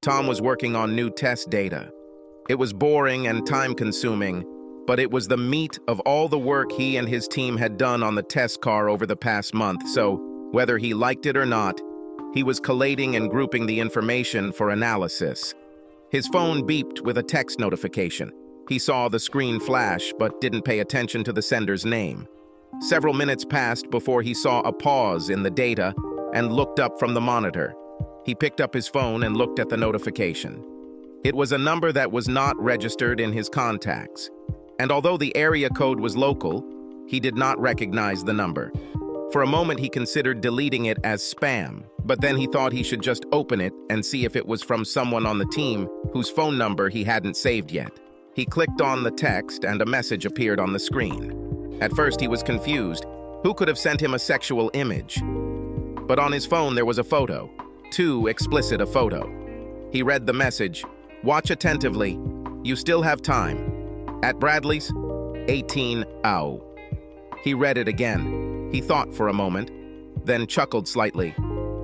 Tom was working on new test data. It was boring and time-consuming, but it was the meat of all the work he and his team had done on the test car over the past month, so whether he liked it or not, he was collating and grouping the information for analysis. His phone beeped with a text notification. He saw the screen flash, but didn't pay attention to the sender's name. Several minutes passed before he saw a pause in the data and looked up from the monitor. He picked up his phone and looked at the notification. It was a number that was not registered in his contacts, and although the area code was local, he did not recognize the number. For a moment, he considered deleting it as spam, but then he thought he should just open it and see if it was from someone on the team whose phone number he hadn't saved yet. He clicked on the text and a message appeared on the screen. At first, he was confused. Who could have sent him a sexual image? But on his phone, there was a photo. Too explicit a photo. He read the message. "Watch attentively. You still have time. At Bradley's, 18 AU." He read it again. He thought for a moment, then chuckled slightly.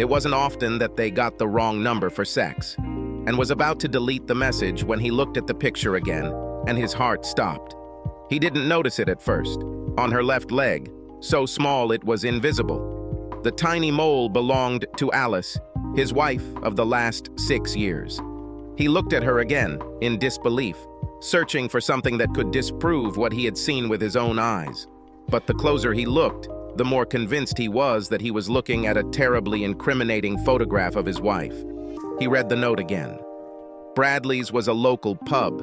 It wasn't often that they got the wrong number for sex, and was about to delete the message when he looked at the picture again, and his heart stopped. He didn't notice it at first. On her left leg, so small it was invisible. The tiny mole belonged to Alice, his wife of the last 6 years. He looked at her again, in disbelief, searching for something that could disprove what he had seen with his own eyes. But the closer he looked, the more convinced he was that he was looking at a terribly incriminating photograph of his wife. He read the note again. Bradley's was a local pub,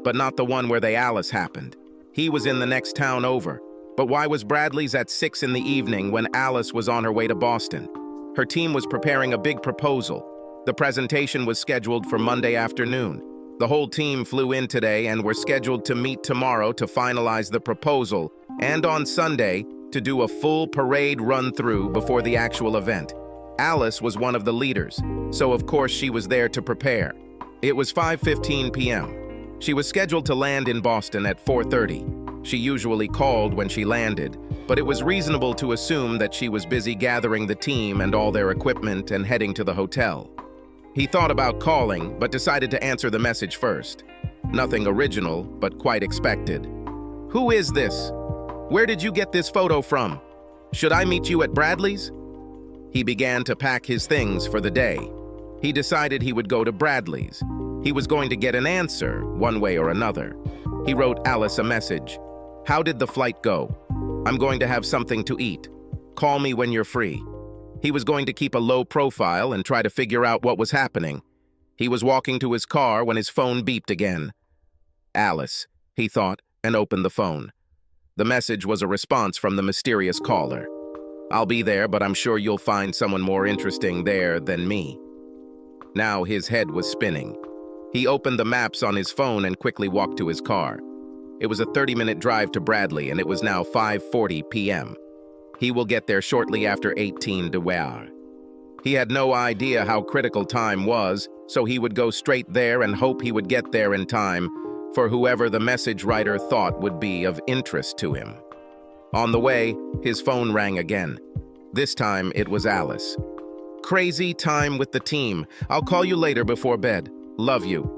but not the one where the Alice happened. He was in the next town over. But why was Bradley's at 6 in the evening when Alice was on her way to Boston? Her team was preparing a big proposal. The presentation was scheduled for Monday afternoon. The whole team flew in today and were scheduled to meet tomorrow to finalize the proposal, and on Sunday to do a full parade run-through before the actual event. Alice was one of the leaders, so of course she was there to prepare. It was 5:15 p.m. She was scheduled to land in Boston at 4:30. She usually called when she landed, but it was reasonable to assume that she was busy gathering the team and all their equipment and heading to the hotel. He thought about calling, but decided to answer the message first. Nothing original, but quite expected. "Who is this? Where did you get this photo from? Should I meet you at Bradley's?" He began to pack his things for the day. He decided he would go to Bradley's. He was going to get an answer, one way or another. He wrote Alice a message. "How did the flight go? I'm going to have something to eat. Call me when you're free." He was going to keep a low profile and try to figure out what was happening. He was walking to his car when his phone beeped again. Alice, he thought, and opened the phone. The message was a response from the mysterious caller. "I'll be there, but I'm sure you'll find someone more interesting there than me." Now his head was spinning. He opened the maps on his phone and quickly walked to his car. It was a 30-minute drive to Bradley, and it was now 5:40 p.m. He will get there shortly after 18 de Ware. He had no idea how critical time was, so he would go straight there and hope he would get there in time for whoever the message writer thought would be of interest to him. On the way, his phone rang again. This time, it was Alice. "Crazy time with the team. I'll call you later before bed. Love you."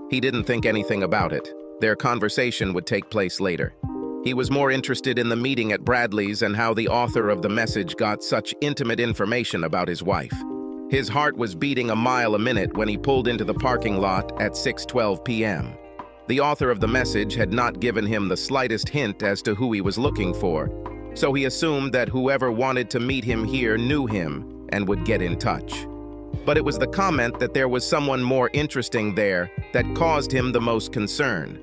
He didn't think anything about it. Their conversation would take place later. He was more interested in the meeting at Bradley's and how the author of the message got such intimate information about his wife. His heart was beating a mile a minute when he pulled into the parking lot at 6:12 p.m. The author of the message had not given him the slightest hint as to who he was looking for, so he assumed that whoever wanted to meet him here knew him and would get in touch. But it was the comment that there was someone more interesting there that caused him the most concern.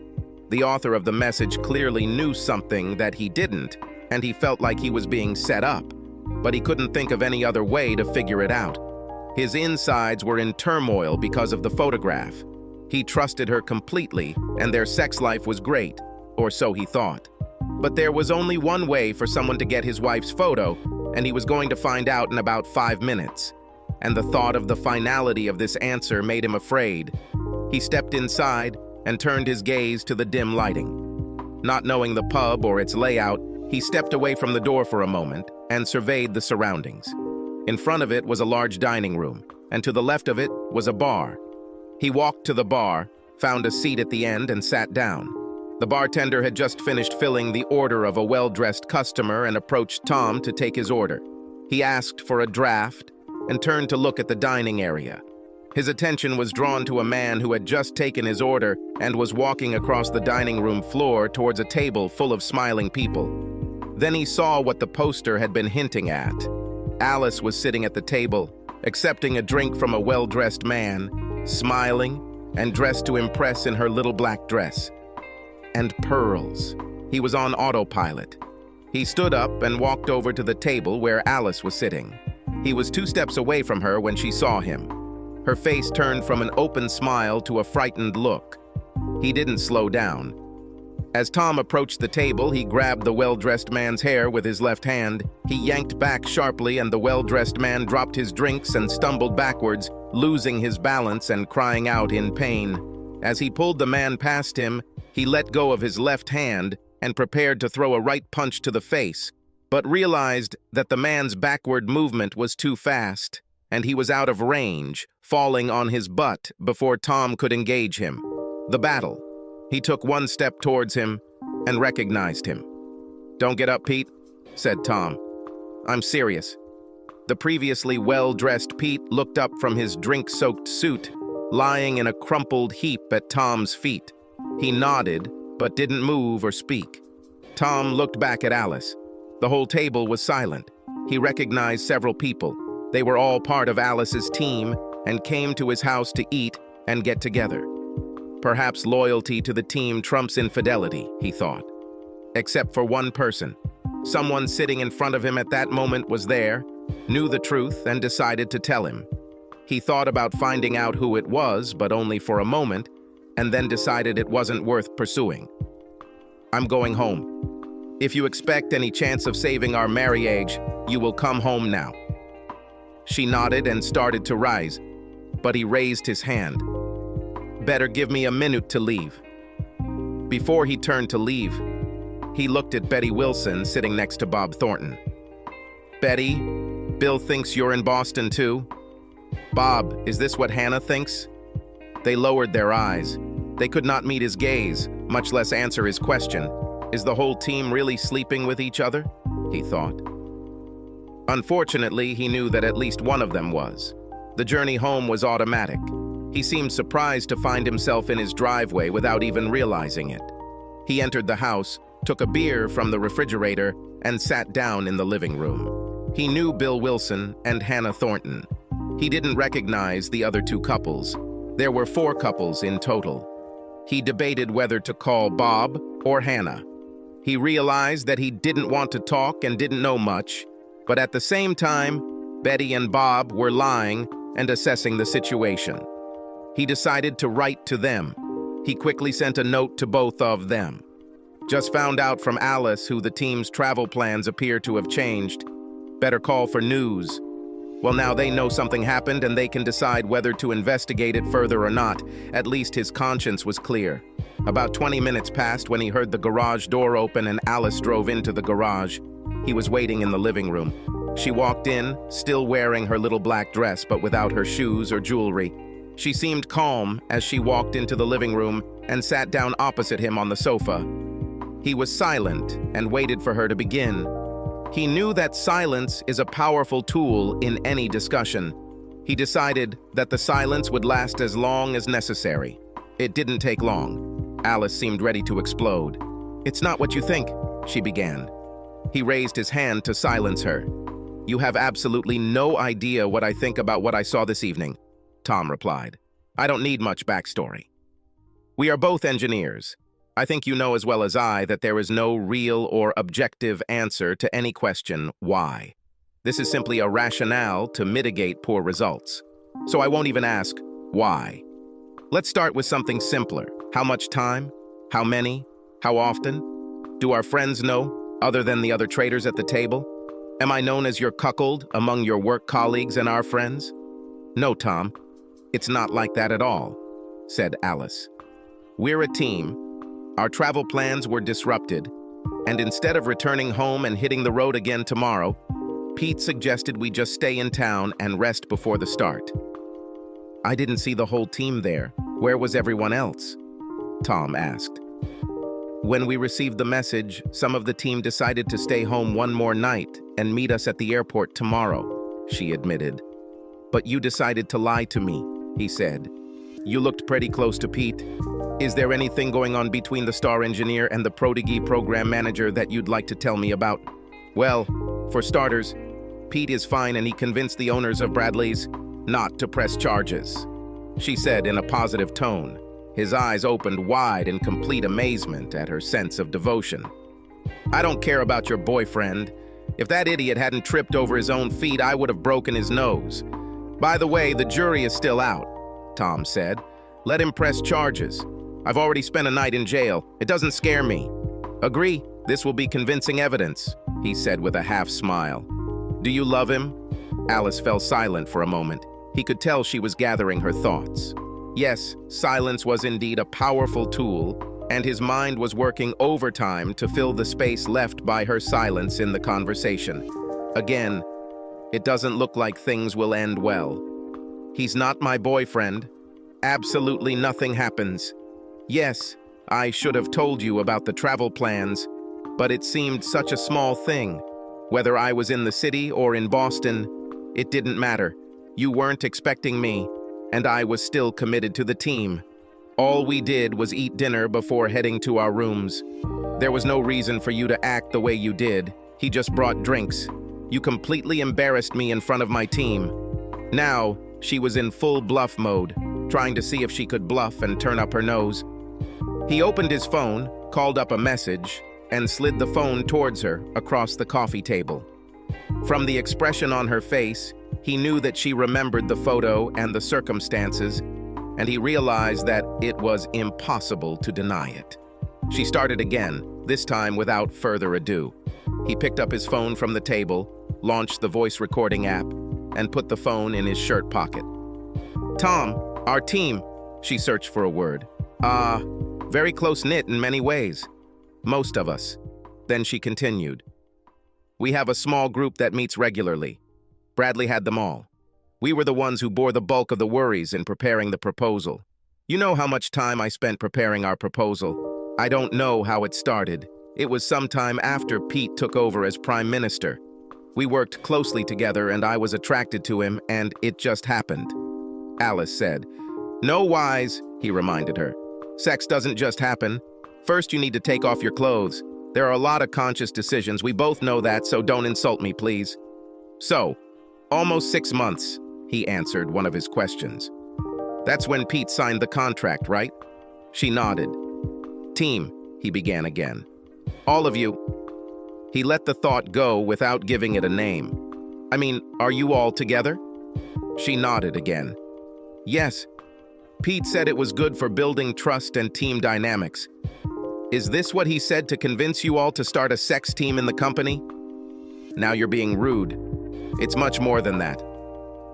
The author of the message clearly knew something that he didn't, and he felt like he was being set up, but he couldn't think of any other way to figure it out. His insides were in turmoil because of the photograph. He trusted her completely, and their sex life was great, or so he thought. But there was only one way for someone to get his wife's photo, and he was going to find out in about 5 minutes. And the thought of the finality of this answer made him afraid. He stepped inside and turned his gaze to the dim lighting. Not knowing the pub or its layout, he stepped away from the door for a moment and surveyed the surroundings. In front of it was a large dining room, and to the left of it was a bar. He walked to the bar, found a seat at the end, and sat down. The bartender had just finished filling the order of a well-dressed customer and approached Tom to take his order. He asked for a draft and turned to look at the dining area. His attention was drawn to a man who had just taken his order and was walking across the dining room floor towards a table full of smiling people. Then he saw what the poster had been hinting at. Alice was sitting at the table, accepting a drink from a well-dressed man, smiling and dressed to impress in her little black dress. And pearls. He was on autopilot. He stood up and walked over to the table where Alice was sitting. He was 2 steps away from her when she saw him. Her face turned from an open smile to a frightened look. He didn't slow down. As Tom approached the table, he grabbed the well-dressed man's hair with his left hand. He yanked back sharply, and the well-dressed man dropped his drinks and stumbled backwards, losing his balance and crying out in pain. As he pulled the man past him, he let go of his left hand and prepared to throw a right punch to the face, but realized that the man's backward movement was too fast, and he was out of range, falling on his butt before Tom could engage him. The battle. He took 1 step towards him and recognized him. "Don't get up, Pete," said Tom. "I'm serious." The previously well-dressed Pete looked up from his drink-soaked suit, lying in a crumpled heap at Tom's feet. He nodded, but didn't move or speak. Tom looked back at Alice. The whole table was silent. He recognized several people. They were all part of Alice's team and came to his house to eat and get together. Perhaps loyalty to the team trumps infidelity, he thought. Except for one person. Someone sitting in front of him at that moment was there, knew the truth, and decided to tell him. He thought about finding out who it was, but only for a moment, and then decided it wasn't worth pursuing. "I'm going home. If you expect any chance of saving our marriage, you will come home now." She nodded and started to rise, but he raised his hand. "Better give me a minute to leave." Before he turned to leave, he looked at Betty Wilson sitting next to Bob Thornton. "Betty, Bill thinks you're in Boston too." "Bob, is this what Hannah thinks?" They lowered their eyes. They could not meet his gaze, much less answer his question. Is the whole team really sleeping with each other? He thought. Unfortunately, he knew that at least one of them was. The journey home was automatic. He seemed surprised to find himself in his driveway without even realizing it. He entered the house, took a beer from the refrigerator, and sat down in the living room. He knew Bill Wilson and Hannah Thornton. He didn't recognize the other 2 couples. There were 4 couples in total. He debated whether to call Bob or Hannah. He realized that he didn't want to talk and didn't know much, but at the same time, Betty and Bob were lying and assessing the situation. He decided to write to them. He quickly sent a note to both of them. Just found out from Alice who the team's travel plans appear to have changed. Better call for news. Well, now they know something happened and they can decide whether to investigate it further or not. At least his conscience was clear. About 20 minutes passed when he heard the garage door open and Alice drove into the garage. He was waiting in the living room. She walked in, still wearing her little black dress, but without her shoes or jewelry. She seemed calm as she walked into the living room and sat down opposite him on the sofa. He was silent and waited for her to begin. He knew that silence is a powerful tool in any discussion. He decided that the silence would last as long as necessary. It didn't take long. Alice seemed ready to explode. "It's not what you think," she began. He raised his hand to silence her. "You have absolutely no idea what I think about what I saw this evening," Tom replied. "I don't need much backstory. We are both engineers. I think you know as well as I that there is no real or objective answer to any question, why. This is simply a rationale to mitigate poor results. So I won't even ask, why. Let's start with something simpler. How much time? How many? How often? Do our friends know, other than the other traders at the table? Am I known as your cuckold among your work colleagues and our friends?" "No, Tom. It's not like that at all," said Alice. "We're a team. Our travel plans were disrupted, and instead of returning home and hitting the road again tomorrow, Pete suggested we just stay in town and rest before the start. I didn't see the whole team there," Where was everyone else? Tom asked. When we received the message, some of the team decided to stay home one more night and meet us at the airport tomorrow, she admitted. But you decided to lie to me, he said. You looked pretty close to Pete. Is there anything going on between the star engineer and the prodigy program manager that you'd like to tell me about? Well, for starters, Pete is fine and he convinced the owners of Bradley's not to press charges, she said in a positive tone. His eyes opened wide in complete amazement at her sense of devotion. I don't care about your boyfriend. If that idiot hadn't tripped over his own feet, I would have broken his nose. By the way, the jury is still out, Tom said. Let him press charges. I've already spent a night in jail. It doesn't scare me. Agree, this will be convincing evidence, he said with a half smile. Do you love him? Alice fell silent for a moment. He could tell she was gathering her thoughts. Yes, silence was indeed a powerful tool, and his mind was working overtime to fill the space left by her silence in the conversation. Again, it doesn't look like things will end well. He's not my boyfriend. Absolutely nothing happens. Yes, I should have told you about the travel plans, but it seemed such a small thing. Whether I was in the city or in Boston, it didn't matter. You weren't expecting me, and I was still committed to the team. All we did was eat dinner before heading to our rooms. There was no reason for you to act the way you did. He just brought drinks. You completely embarrassed me in front of my team. Now, she was in full bluff mode, trying to see if she could bluff and turn up her nose. He opened his phone, called up a message, and slid the phone towards her across the coffee table. From the expression on her face, he knew that she remembered the photo and the circumstances, and he realized that it was impossible to deny it. She started again, this time without further ado. He picked up his phone from the table, launched the voice recording app, and put the phone in his shirt pocket. Tom, our team, she searched for a word. Very close-knit in many ways. Most of us. Then she continued. We have a small group that meets regularly. Bradley had them all. We were the ones who bore the bulk of the worries in preparing the proposal. You know how much time I spent preparing our proposal. I don't know how it started. It was sometime after Pete took over as Prime Minister. We worked closely together and I was attracted to him, and it just happened. Alice said. No whys, he reminded her. Sex doesn't just happen. First, you need to take off your clothes. There are a lot of conscious decisions. We both know that, so don't insult me, please. So, almost 6 months, he answered one of his questions. That's when Pete signed the contract, right? She nodded. Team, he began again. All of you. He let the thought go without giving it a name. I mean, are you all together? She nodded again. Yes. Pete said it was good for building trust and team dynamics. Is this what he said to convince you all to start a sex team in the company? Now you're being rude. It's much more than that.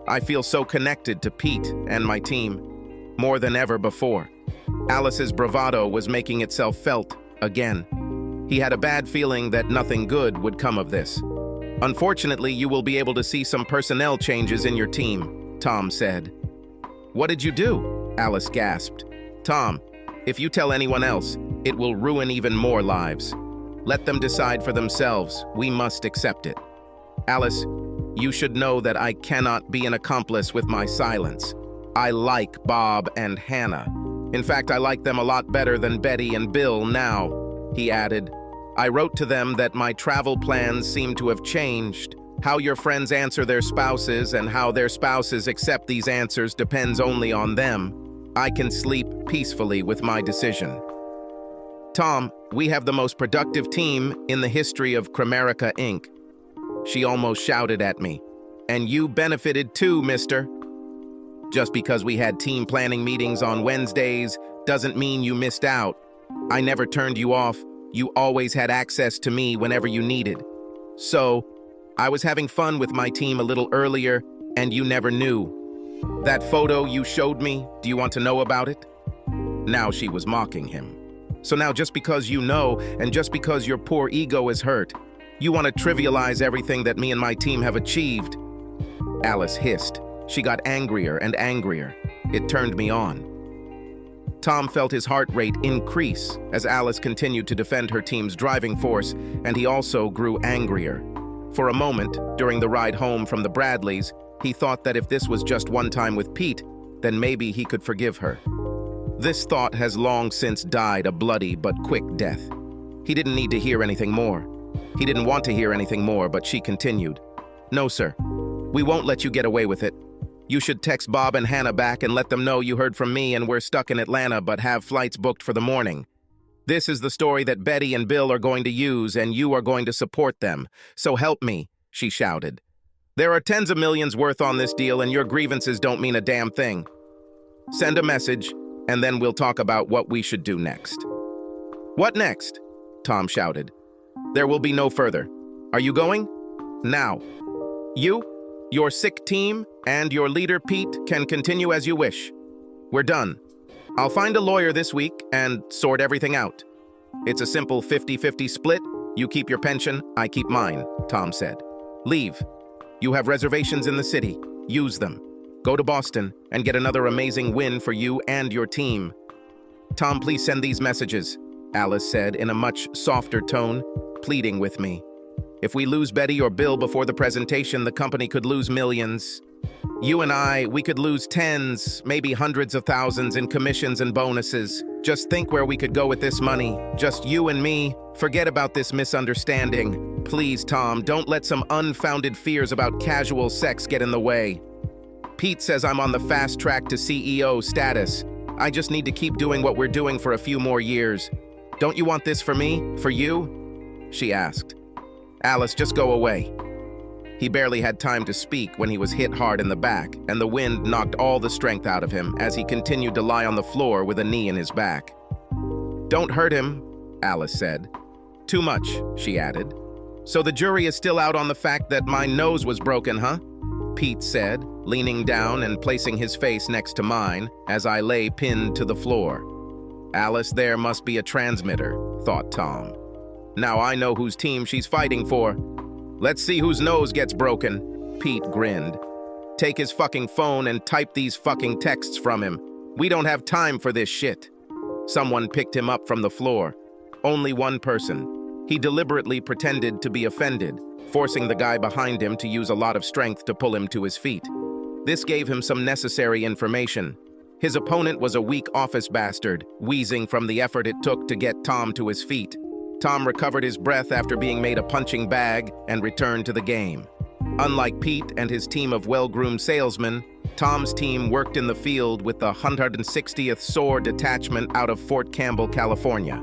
I feel so connected to Pete and my team, more than ever before. Alice's bravado was making itself felt again. He had a bad feeling that nothing good would come of this. Unfortunately, you will be able to see some personnel changes in your team, Tom said. What did you do? Alice gasped. Tom, if you tell anyone else, it will ruin even more lives. Let them decide for themselves. We must accept it. Alice, you should know that I cannot be an accomplice with my silence. I like Bob and Hannah. In fact, I like them a lot better than Betty and Bill now, he added. I wrote to them that my travel plans seem to have changed. How your friends answer their spouses and how their spouses accept these answers depends only on them. I can sleep peacefully with my decision. Tom, we have the most productive team in the history of Cramerica Inc. She almost shouted at me. And you benefited too, mister. Just because we had team planning meetings on Wednesdays doesn't mean you missed out. I never turned you off. You always had access to me whenever you needed. So, I was having fun with my team a little earlier, and you never knew. That photo you showed me, do you want to know about it? Now she was mocking him. So now just because you know, and just because your poor ego is hurt, you want to trivialize everything that me and my team have achieved. Alice hissed. She got angrier and angrier. It turned me on. Tom felt his heart rate increase as Alice continued to defend her team's driving force, and he also grew angrier. For a moment, during the ride home from the Bradleys, he thought that if this was just one time with Pete, then maybe he could forgive her. This thought has long since died a bloody but quick death. He didn't need to hear anything more. He didn't want to hear anything more, but she continued. "No, sir. We won't let you get away with it. You should text Bob and Hannah back and let them know you heard from me and we're stuck in Atlanta but have flights booked for the morning. This is the story that Betty and Bill are going to use, and you are going to support them. So help me," she shouted. "There are tens of millions worth on this deal, and your grievances don't mean a damn thing. Send a message, and then we'll talk about what we should do next." "What next?" Tom shouted. "There will be no further. Are you going? Now. You, your sick team, and your leader, Pete, can continue as you wish. We're done. I'll find a lawyer this week and sort everything out. It's a simple 50-50 split. You keep your pension, I keep mine," Tom said. "Leave. You have reservations in the city. Use them. Go to Boston and get another amazing win for you and your team." "Tom, please send these messages," Alice said in a much softer tone, pleading with me. "If we lose Betty or Bill before the presentation, the company could lose millions. You and we could lose tens, maybe hundreds of thousands in commissions and bonuses. Just think where we could go with this money. Just you and me. Forget about this misunderstanding. Please, Tom, don't let some unfounded fears about casual sex get in the way. Pete says I'm on the fast track to CEO status. I just need to keep doing what we're doing for a few more years. Don't you want this for me? For you?" she asked. "Alice, just go away." He barely had time to speak when he was hit hard in the back, and the wind knocked all the strength out of him as he continued to lie on the floor with a knee in his back. "Don't hurt him," Alice said. "Too much," she added. "So the jury is still out on the fact that my nose was broken, huh?" Pete said, leaning down and placing his face next to mine as I lay pinned to the floor. "Alice there must be a transmitter," thought Tom. "Now I know whose team she's fighting for. Let's see whose nose gets broken." Pete grinned. "Take his fucking phone and type these fucking texts from him. We don't have time for this shit." Someone picked him up from the floor. Only one person. He deliberately pretended to be offended, forcing the guy behind him to use a lot of strength to pull him to his feet. This gave him some necessary information. His opponent was a weak office bastard, wheezing from the effort it took to get Tom to his feet. Tom recovered his breath after being made a punching bag and returned to the game. Unlike Pete and his team of well-groomed salesmen, Tom's team worked in the field with the 160th SOAR Detachment out of Fort Campbell, California.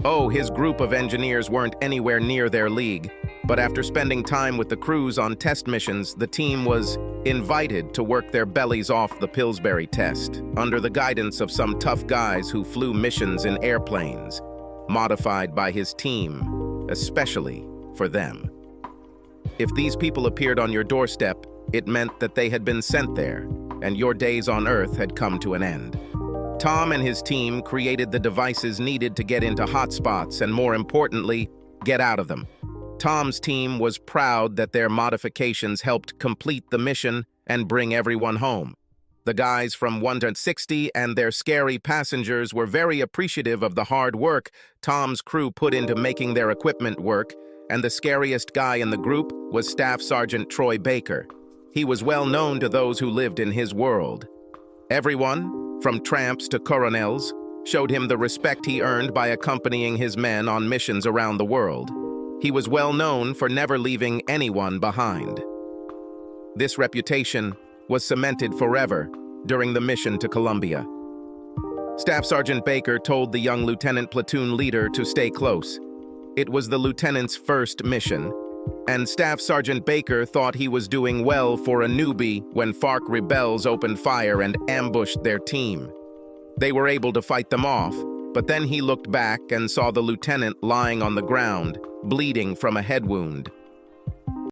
Oh, his group of engineers weren't anywhere near their league, but after spending time with the crews on test missions, the team was invited to work their bellies off the Pillsbury test, under the guidance of some tough guys who flew missions in airplanes, modified by his team, especially for them. If these people appeared on your doorstep, it meant that they had been sent there, and your days on Earth had come to an end. Tom and his team created the devices needed to get into hotspots and, more importantly, get out of them. Tom's team was proud that their modifications helped complete the mission and bring everyone home. The guys from 160 and their scary passengers were very appreciative of the hard work Tom's crew put into making their equipment work, and the scariest guy in the group was Staff Sergeant Troy Baker. He was well known to those who lived in his world. Everyone, from tramps to coronels, showed him the respect he earned by accompanying his men on missions around the world. He was well known for never leaving anyone behind. This reputation was cemented forever during the mission to Colombia. Staff Sergeant Baker told the young lieutenant platoon leader to stay close. It was the lieutenant's first mission, and Staff Sergeant Baker thought he was doing well for a newbie when FARC rebels opened fire and ambushed their team. They were able to fight them off, but then he looked back and saw the lieutenant lying on the ground, bleeding from a head wound.